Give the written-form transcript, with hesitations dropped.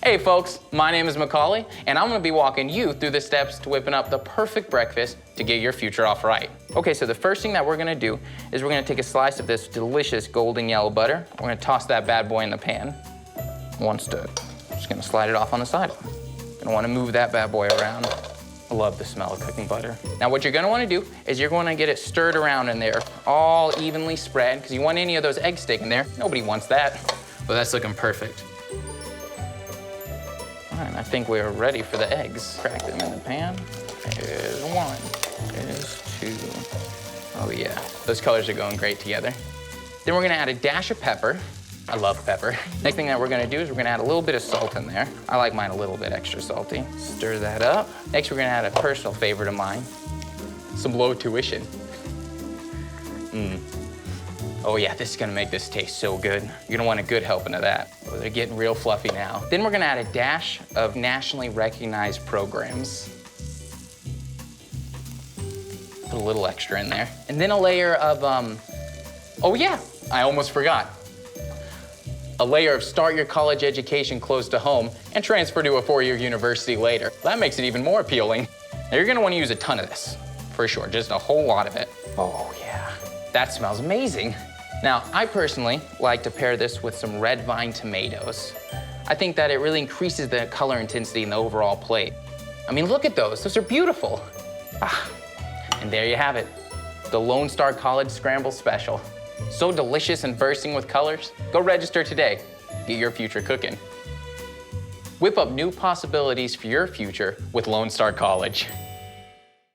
Hey folks, my name is Mcauley, and I'm gonna be walking you through the steps to whipping up the perfect breakfast to get your future off right. Okay, so the first thing that we're gonna do is we're gonna take a slice of this delicious golden yellow butter. We're gonna toss that bad boy in the pan. One stir. Just gonna slide it off on the side. Gonna wanna move that bad boy around. I love the smell of cooking butter. Now what you're gonna wanna do is you're gonna get it stirred around in there, all evenly spread, because you want any of those eggs sticking there. Nobody wants that, but that's looking perfect. All right, I think we're ready for the eggs. Crack them in the pan. There's one, there's two. Oh yeah, those colors are going great together. Then we're gonna add a dash of pepper. I love pepper. Next thing that we're gonna do is we're gonna add a little bit of salt in there. I like mine a little bit extra salty. Stir that up. Next, we're gonna add a personal favorite of mine, some low tuition. Oh yeah, this is gonna make this taste so good. You're gonna want a good helping of that. Oh, they're getting real fluffy now. Then we're gonna add a dash of nationally recognized programs. Put a little extra in there. And then a layer of, oh yeah, I almost forgot. A layer of start your college education close to home and transfer to a four-year university later. That makes it even more appealing. Now you're gonna wanna use a ton of this, for sure, just a whole lot of it. Oh yeah, that smells amazing. Now, I personally like to pair this with some red vine tomatoes. I think that it really increases the color intensity in the overall plate. I mean, look at those are beautiful. And there you have it, the Lone Star College Scramble Special. So delicious and bursting with colors. Go register today. Get your future cooking. Whip up new possibilities for your future with Lone Star College.